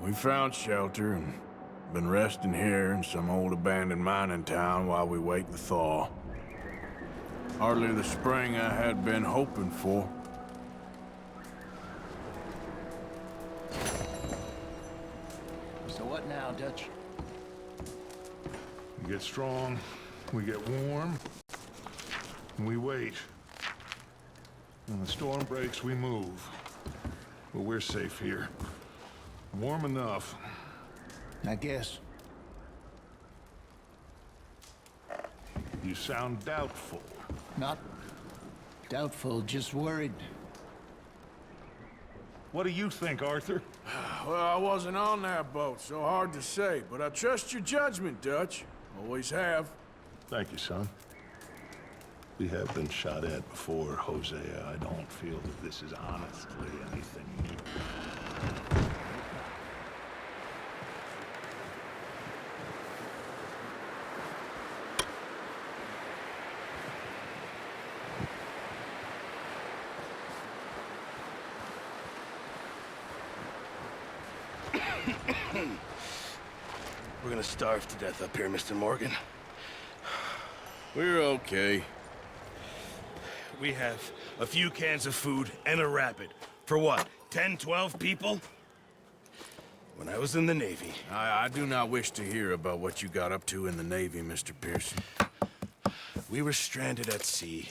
We found shelter and been resting here in some old abandoned mining town while we wait the thaw. Hardly the spring I had been hoping for. So what now, Dutch? We get strong, we get warm, and we wait. When the storm breaks, we move. But we're safe here. Warm enough. I guess. You sound doubtful. Not doubtful, just worried. What do you think, Arthur? Well, I wasn't on that boat, so hard to say, but I trust your judgment, Dutch. Always have. Thank you, son. We have been shot at before, Hosea. I don't feel that this is honestly anything new. We're gonna starve to death up here, Mr. Morgan. We're okay. We have a few cans of food and a rabbit. For what, 10, 12 people? When I was in the Navy... I do not wish to hear about what you got up to in the Navy, Mr. Pearson. We were stranded at sea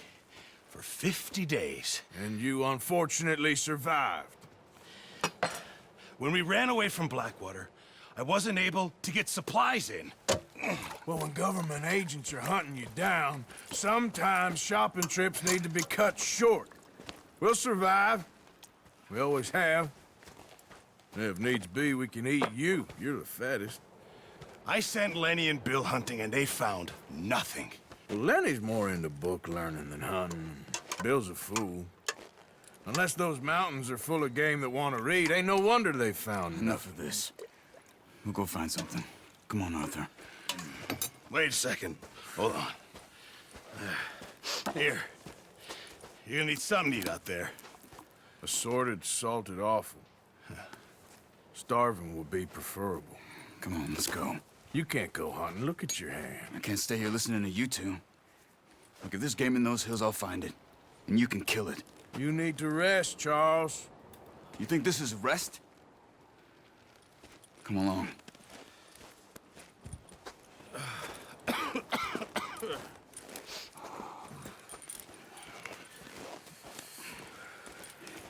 for 50 days. And you unfortunately survived. When we ran away from Blackwater, I wasn't able to get supplies in. Well, when government agents are hunting you down, sometimes shopping trips need to be cut short. We'll survive. We always have. And if needs be, we can eat you. You're the fattest. I sent Lenny and Bill hunting, and they found nothing. Well, Lenny's more into book learning than hunting. Bill's a fool. Unless those mountains are full of game that want to read, ain't no wonder they found Enough of this. We'll go find something. Come on, Arthur. Wait a second. Hold on. Here. You're gonna need something to eat out there. Assorted, salted offal. Starving would be preferable. Come on, let's go. You can't go hunting. Look at your hand. I can't stay here listening to you two. Look, if there's game in those hills, I'll find it. And you can kill it. You need to rest, Charles. You think this is rest? Come along.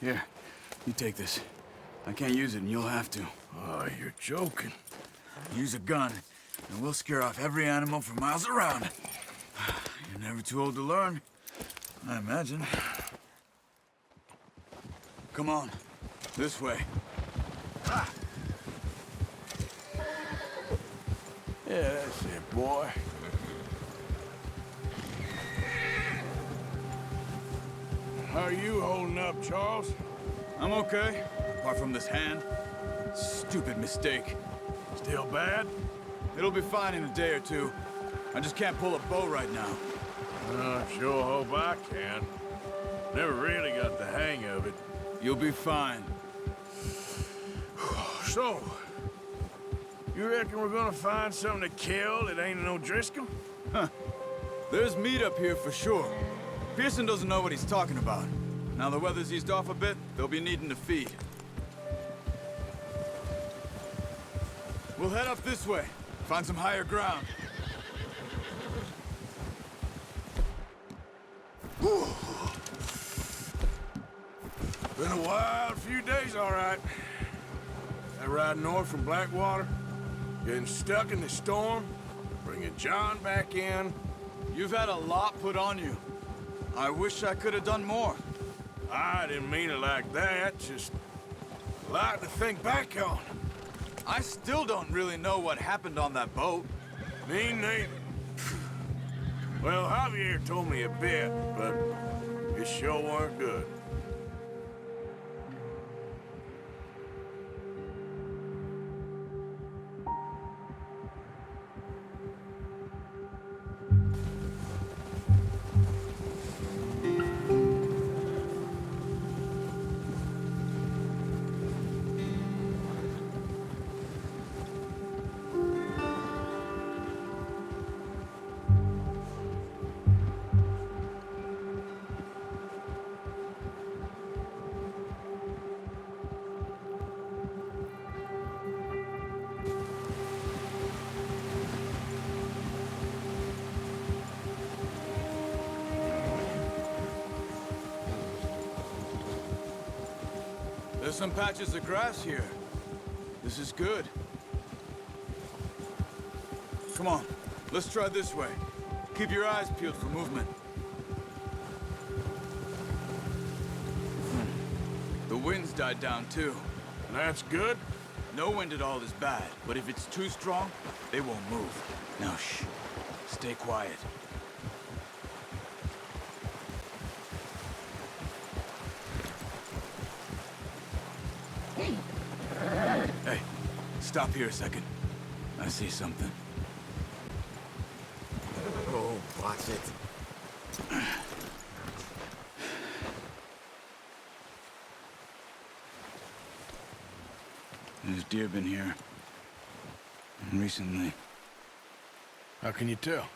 Here, you take this. I can't use it, and you'll have to. Oh, you're joking. Use a gun, and we'll scare off every animal for miles around. You're never too old to learn, I imagine. Come on, this way. Yeah, that's it, boy. How are you holding up, Charles? I'm okay, apart from this hand. Stupid mistake. Still bad? It'll be fine in a day or two. I just can't pull a bow right now. I sure hope I can. Never really got the hang of it. You'll be fine. So, you reckon we're gonna find something to kill that ain't no Driscoll? There's meat up here for sure. Pearson doesn't know what he's talking about. Now the weather's eased off a bit, they'll be needing to feed. We'll head up this way. Find some higher ground. Been a wild few days, all right. That ride north from Blackwater, getting stuck in the storm, bringing John back in. You've had a lot put on you. I wish I could have done more. I didn't mean it like that, just a lot to think back on. I still don't really know what happened on that boat. Me neither. Well, Javier told me a bit, but it sure weren't good. There's some patches of grass here. This is good. Come on, let's try this way. Keep your eyes peeled for movement. The wind's died down too. That's good. No wind at all is bad, but if it's too strong, they won't move. Now shh, stay quiet. Hey, stop here a second. I see something. Oh, watch it. There's deer been here. Recently. How can you tell?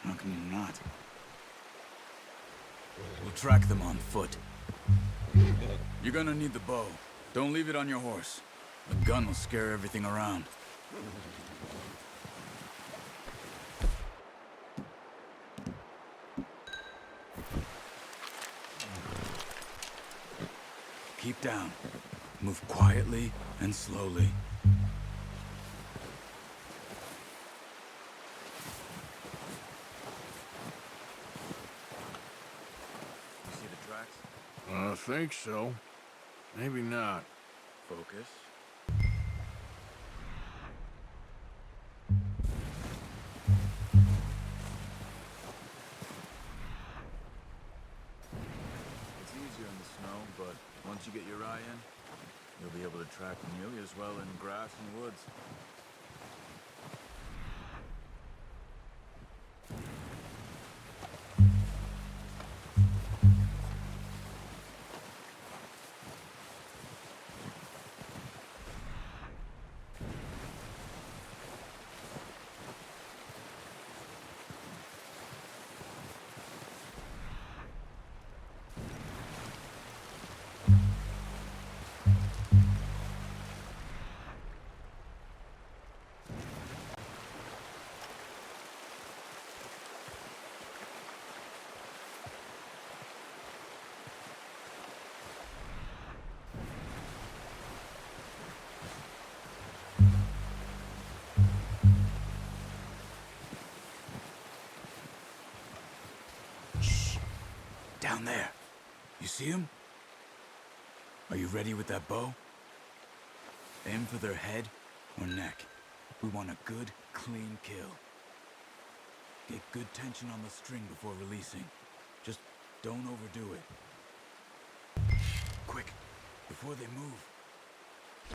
How can you not? We'll track them on foot. You're gonna need the bow. Don't leave it on your horse. The gun will scare everything around. Keep down. Move quietly and slowly. You see the tracks? I think so. Maybe not. Focus. It's easier in the snow, but once you get your eye in, you'll be able to track nearly as well in grass and woods. Down there. You see him? Are you ready with that bow? Aim for their head or neck. We want a good, clean kill. Get good tension on the string before releasing. Just don't overdo it. Quick, before they move.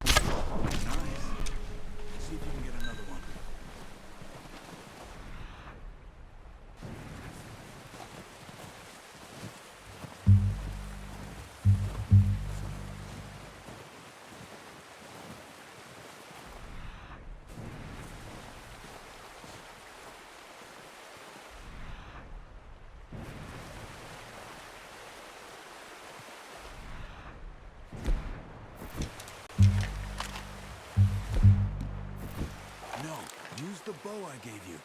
Nice. See if you can get another one. Use the bow I gave you.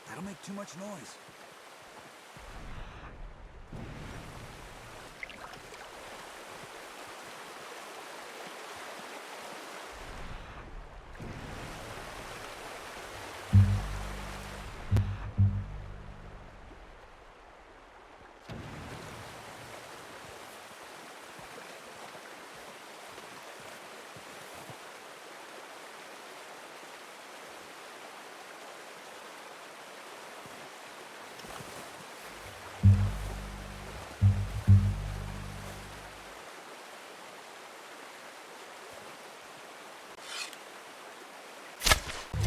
That'll make too much noise.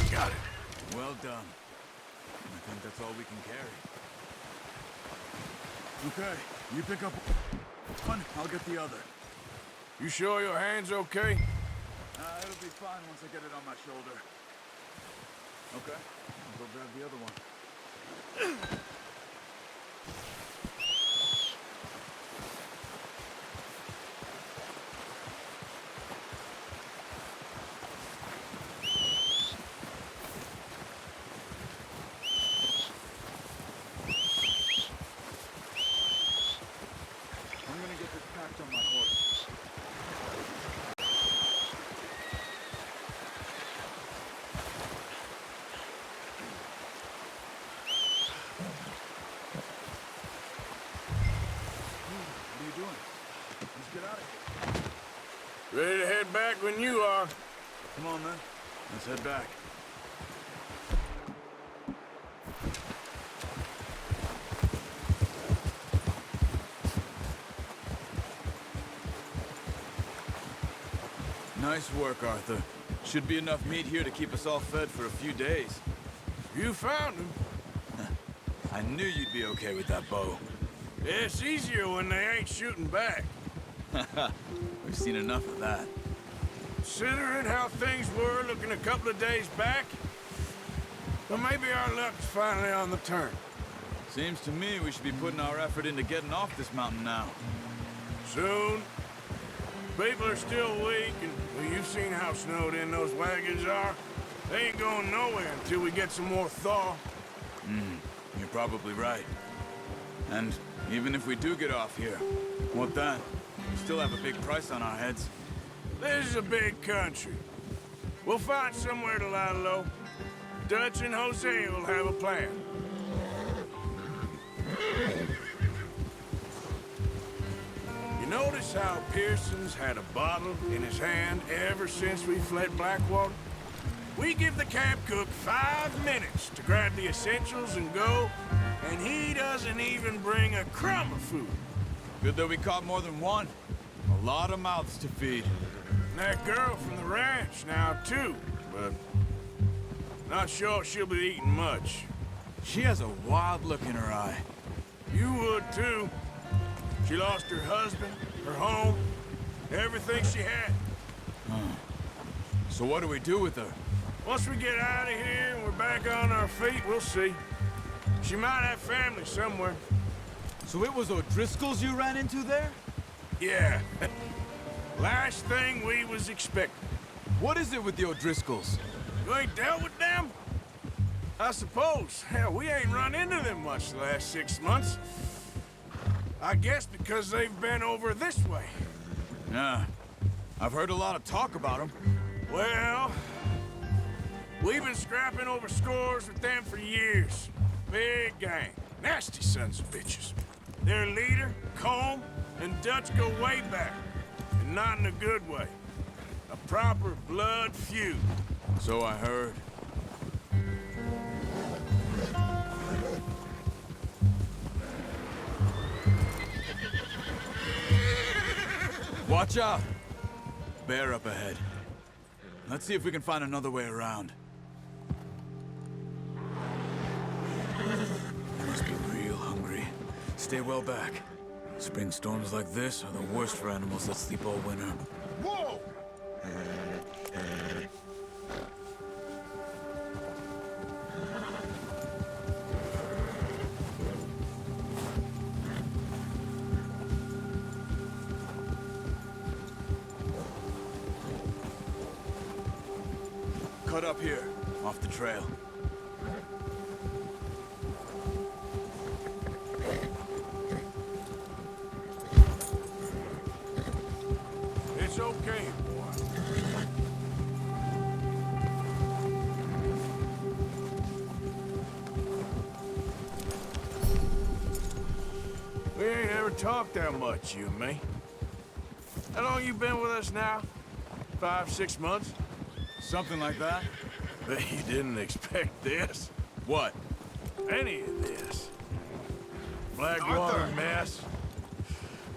Got it. Well done. I think that's all we can carry. Okay, you pick up one, I'll get the other. You sure your hand's okay? It'll be fine once I get it on my shoulder. Okay, I'll go grab the other one. I'm gonna get this packed on my horse. Ready to head back when you are. Come on, then. Let's head back. Nice work, Arthur. Should be enough meat here to keep us all fed for a few days. You found him. I knew you'd be okay with that bow. It's easier when they ain't shooting back. We've seen enough of that. Considering how things were looking a couple of days back, well, maybe our luck's finally on the turn. Seems to me we should be putting our effort into getting off this mountain now. Soon. People are still weak, and well, you've seen how snowed in those wagons are. They ain't going nowhere until we get some more thaw. You're probably right. And even if we do get off here, what then? We still have a big price on our heads. This is a big country. We'll find somewhere to lie low. Dutch and Jose will have a plan. You notice how Pearson's had a bottle in his hand ever since we fled Blackwater? We give the camp cook 5 minutes to grab the essentials and go, and he doesn't even bring a crumb of food. Good that we caught more than one. A lot of mouths to feed. And that girl from the ranch now, too, but not sure she'll be eating much. She has a wild look in her eye. You would, too. She lost her husband, her home, everything she had. So what do we do with her? Once we get out of here and we're back on our feet, we'll see. She might have family somewhere. So it was O'Driscoll's you ran into there? Yeah. Last thing we was expecting. What is it with the O'Driscolls? You ain't dealt with them? I suppose. Hell, we ain't run into them much the last 6 months. I guess because they've been over this way. Yeah. I've heard a lot of talk about them. Well, we've been scrapping over scores with them for years. Big gang. Nasty sons of bitches. Their leader, Colm, and Dutch go way back. And not in a good way. A proper blood feud. So I heard. Watch out! Bear up ahead. Let's see if we can find another way around. You must be real hungry. Stay well back. Spring storms like this are the worst for animals that sleep all winter. Whoa! Cut up here, off the trail. It's okay, boy. We ain't ever talked that much, you and me. How long you been with us now? 5, 6 months? Something like that? Bet you didn't expect this. What? Any of this. Blackwater Arthur! mess.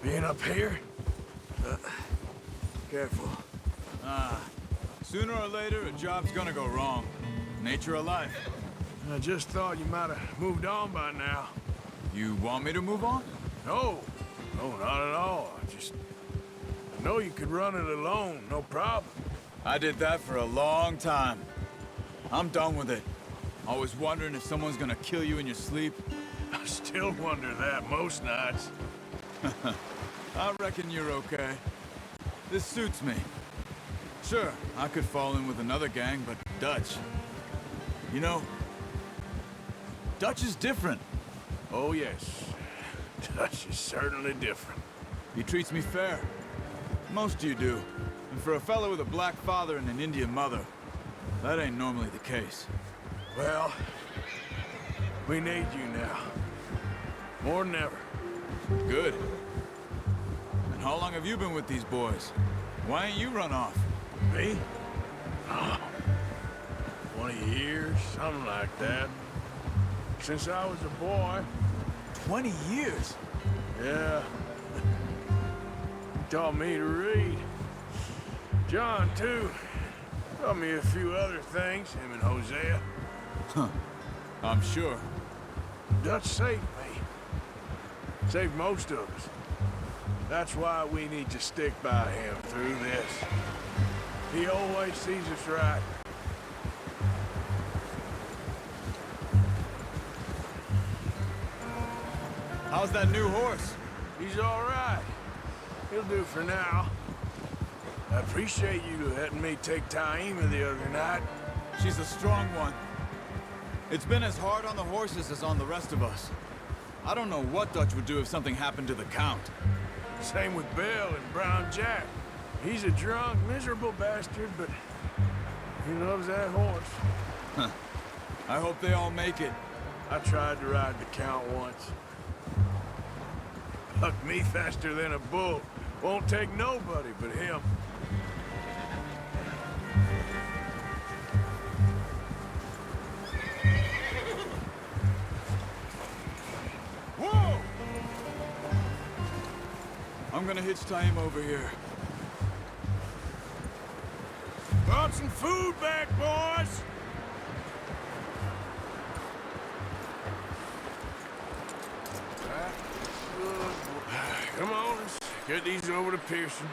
Being up here. Careful. Sooner or later, a job's gonna go wrong. Nature of life. I just thought you might have moved on by now. You want me to move on? No. No, not at all. I know you could run it alone, no problem. I did that for a long time. I'm done with it. Always wondering if someone's gonna kill you in your sleep. I still wonder that most nights. I reckon you're okay. This suits me. Sure, I could fall in with another gang, but Dutch... You know, Dutch is different. Oh, yes. Dutch is certainly different. He treats me fair. Most of you do. And for a fellow with a black father and an Indian mother, that ain't normally the case. Well, we need you now. More than ever. Good. And how long have you been with these boys? Why ain't you run off? Me? Oh, 20 years, something like that. Since I was a boy. 20 years? Yeah. He taught me to read. John, too. Taught me a few other things, him and Hosea. I'm sure. Dutch saved me. Saved most of us. That's why we need to stick by him through this. He always sees us right. How's that new horse? He's all right. He'll do for now. I appreciate you letting me take Taima the other night. She's a strong one. It's been as hard on the horses as on the rest of us. I don't know what Dutch would do if something happened to the Count. Same with Bill and Brown Jack. He's a drunk, miserable bastard, but he loves that horse. I hope they all make it. I tried to ride the Count once. Bucked me faster than a bull. Won't take nobody but him. Whoa! I'm gonna hitch Taima over here. Brought some food back, boys! Come on, let's get these over to Pearson.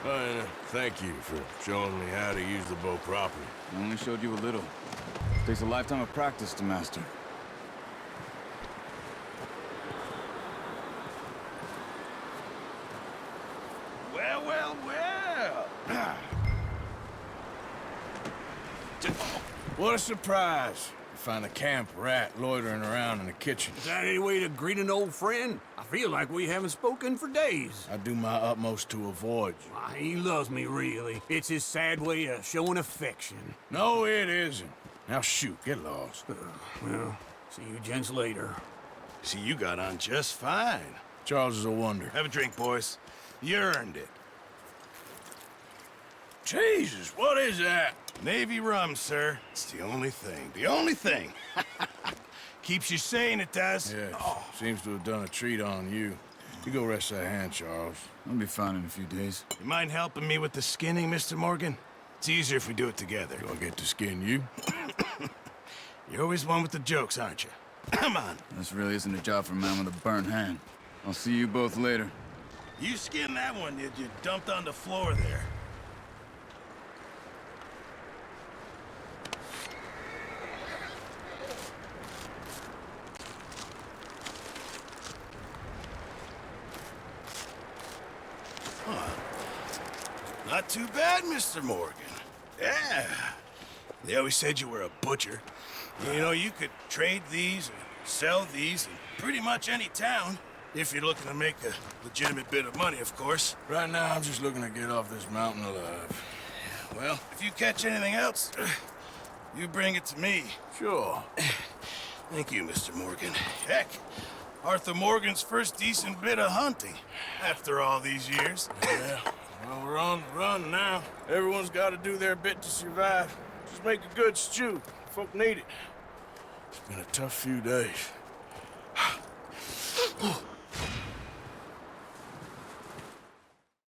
And thank you for showing me how to use the bow properly. I only showed you a little. Takes a lifetime of practice to master. Well, well, well. What a surprise. To find a camp rat loitering around in the kitchen. Is that any way to greet an old friend? I feel like we haven't spoken for days. I do my utmost to avoid you. Why, he loves me, really. It's his sad way of showing affection. No, it isn't. Now shoot, get lost. Well, see you gents later. See, you got on just fine. Charles is a wonder. Have a drink, boys. You earned it. Jesus, what is that? Navy rum, sir. It's the only thing. The only thing. Keeps you sane, it does. Yes, seems to have done a treat on you. You go rest that hand, Charles. I'll be fine in a few days. You mind helping me with the skinning, Mr. Morgan? It's easier if we do it together. Do I get to skin you? You're always one with the jokes, aren't you? Come on. This really isn't a job for a man with a burnt hand. I'll see you both later. You skinned that one you dumped on the floor there. Not too bad, Mr. Morgan. Yeah. They always said you were a butcher. You know, you could trade these and sell these in pretty much any town. If you're looking to make a legitimate bit of money, of course. Right now, I'm just looking to get off this mountain alive. Well, if you catch anything else, you bring it to me. Sure. Thank you, Mr. Morgan. Heck, Arthur Morgan's first decent bit of hunting after all these years. Yeah. Well, we're on the run now. Everyone's got to do their bit to survive. Just make a good stew. Folk need it. It's been a tough few days.